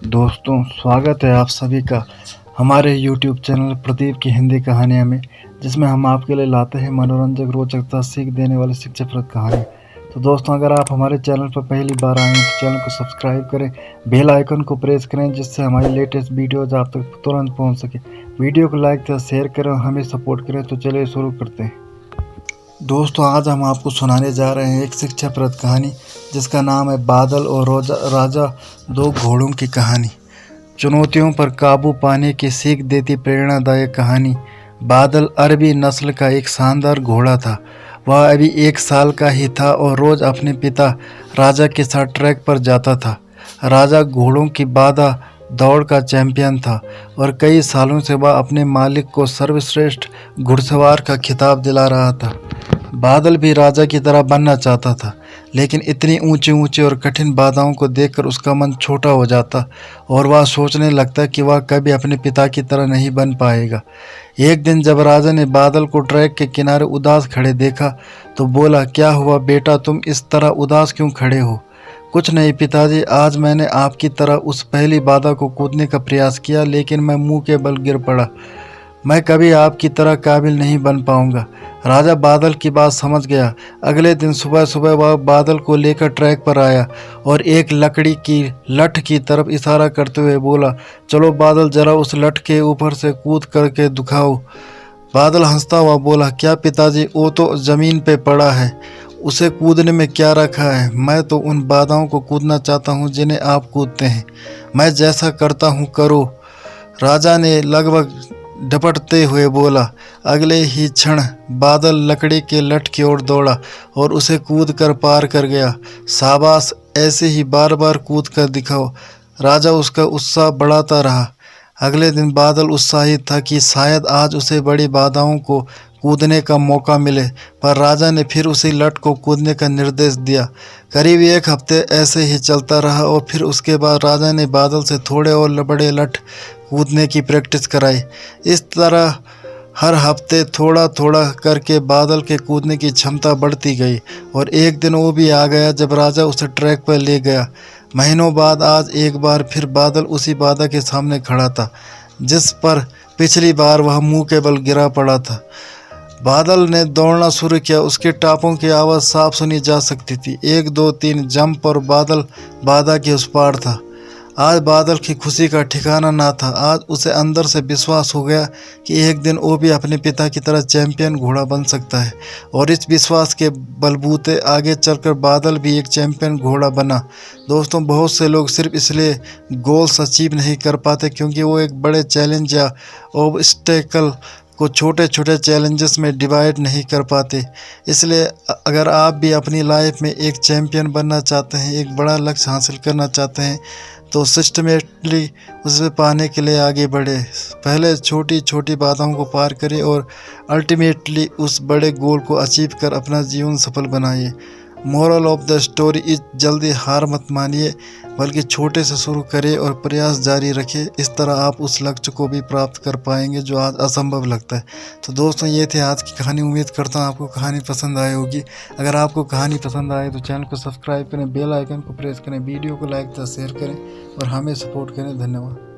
दोस्तों, स्वागत है आप सभी का हमारे YouTube चैनल प्रदीप की हिंदी कहानियाँ में, जिसमें हम आपके लिए लाते हैं मनोरंजक, रोचकता, सीख देने वाली शिक्षाप्रद कहानी। तो दोस्तों, अगर आप हमारे चैनल पर पहली बार आए हैं तो चैनल को सब्सक्राइब करें, बेल आइकन को प्रेस करें, जिससे हमारी लेटेस्ट वीडियोज़ आप तक तुरंत पहुँच सके। वीडियो को लाइक तथा शेयर करें और हमें सपोर्ट करें। तो चलिए शुरू करते हैं। दोस्तों, आज हम आपको सुनाने जा रहे हैं एक शिक्षाप्रद कहानी, जिसका नाम है बादल और राजा दो घोड़ों की कहानी। चुनौतियों पर काबू पाने की सीख देती प्रेरणादायक कहानी। बादल अरबी नस्ल का एक शानदार घोड़ा था। वह अभी 1 साल का ही था और रोज़ अपने पिता राजा के साथ ट्रैक पर जाता था। राजा घोड़ों की बाधा दौड़ का चैंपियन था और कई सालों से वह अपने मालिक को सर्वश्रेष्ठ घुड़सवार का खिताब दिला रहा था। बादल भी राजा की तरह बनना चाहता था, लेकिन इतनी ऊंची ऊंची और कठिन बाधाओं को देखकर उसका मन छोटा हो जाता और वह सोचने लगता कि वह कभी अपने पिता की तरह नहीं बन पाएगा। एक दिन जब राजा ने बादल को ट्रैक के किनारे उदास खड़े देखा तो बोला, क्या हुआ बेटा, तुम इस तरह उदास क्यों खड़े हो? कुछ नहीं पिताजी, आज मैंने आपकी तरह उस पहली बाधा को कूदने का प्रयास किया, लेकिन मैं मुंह के बल गिर पड़ा। मैं कभी आपकी तरह काबिल नहीं बन पाऊंगा। राजा बादल की बात समझ गया। अगले दिन सुबह सुबह वह बादल को लेकर ट्रैक पर आया और एक लकड़ी की लठ की तरफ इशारा करते हुए बोला, चलो बादल, जरा उस लठ के ऊपर से कूद करके दिखाओ। बादल हंसता हुआ बोला, क्या पिताजी, वो तो ज़मीन पे पड़ा है, उसे कूदने में क्या रखा है? मैं तो उन बाधाओं को कूदना चाहता हूँ जिन्हें आप कूदते हैं। मैं जैसा करता हूँ करो। राजा ने लगभग डपटते हुए बोला। अगले ही क्षण बादल लकड़ी के लठ की ओर दौड़ा और उसे कूद कर पार कर गया। शाबाश, ऐसे ही बार बार कूद कर दिखाओ। राजा उसका उत्साह बढ़ाता रहा। अगले दिन बादल उत्साहित था कि शायद आज उसे बड़ी बाधाओं को कूदने का मौका मिले, पर राजा ने फिर उसी लठ को कूदने का निर्देश दिया। करीब 1 हफ्ते ऐसे ही चलता रहा और फिर उसके बाद राजा ने बादल से थोड़े और बड़े लठ कूदने की प्रैक्टिस कराई। इस तरह हर हफ्ते थोड़ा थोड़ा करके बादल के कूदने की क्षमता बढ़ती गई और एक दिन वो भी आ गया जब राजा उसे ट्रैक पर ले गया। महीनों बाद आज एक बार फिर बादल उसी बाधा के सामने खड़ा था, जिस पर पिछली बार वह मुंह के बल गिरा पड़ा था। बादल ने दौड़ना शुरू किया। उसके टापों की आवाज़ साफ सुनी जा सकती थी। 1 2 3 जंप और बादल बाधा के उस पार था। आज बादल की खुशी का ठिकाना ना था। आज उसे अंदर से विश्वास हो गया कि एक दिन वो भी अपने पिता की तरह चैंपियन घोड़ा बन सकता है, और इस विश्वास के बलबूते आगे चलकर बादल भी एक चैंपियन घोड़ा बना। दोस्तों, बहुत से लोग सिर्फ इसलिए गोल्स अचीव नहीं कर पाते क्योंकि वो एक बड़े चैलेंज या ऑब्स्टेकल को छोटे छोटे चैलेंजेस में डिवाइड नहीं कर पाते। इसलिए अगर आप भी अपनी लाइफ में एक चैंपियन बनना चाहते हैं, एक बड़ा लक्ष्य हासिल करना चाहते हैं, तो सिस्टमेटिकली उसे पाने के लिए आगे बढ़े। पहले छोटी छोटी बाधाओं को पार करें और अल्टीमेटली उस बड़े गोल को अचीव कर अपना जीवन सफल बनाइए। Moral of the story is, जल्दी हार मत मानिए, बल्कि छोटे से शुरू करें और प्रयास जारी रखें। इस तरह आप उस लक्ष्य को भी प्राप्त कर पाएंगे जो आज असंभव लगता है। तो दोस्तों, ये थे आज की कहानी। उम्मीद करता हूँ आपको कहानी पसंद आई होगी। अगर आपको कहानी पसंद आए तो चैनल को सब्सक्राइब करें, बेल आइकन को प्रेस करें, वीडियो को लाइक तथा शेयर करें और हमें सपोर्ट करें। धन्यवाद।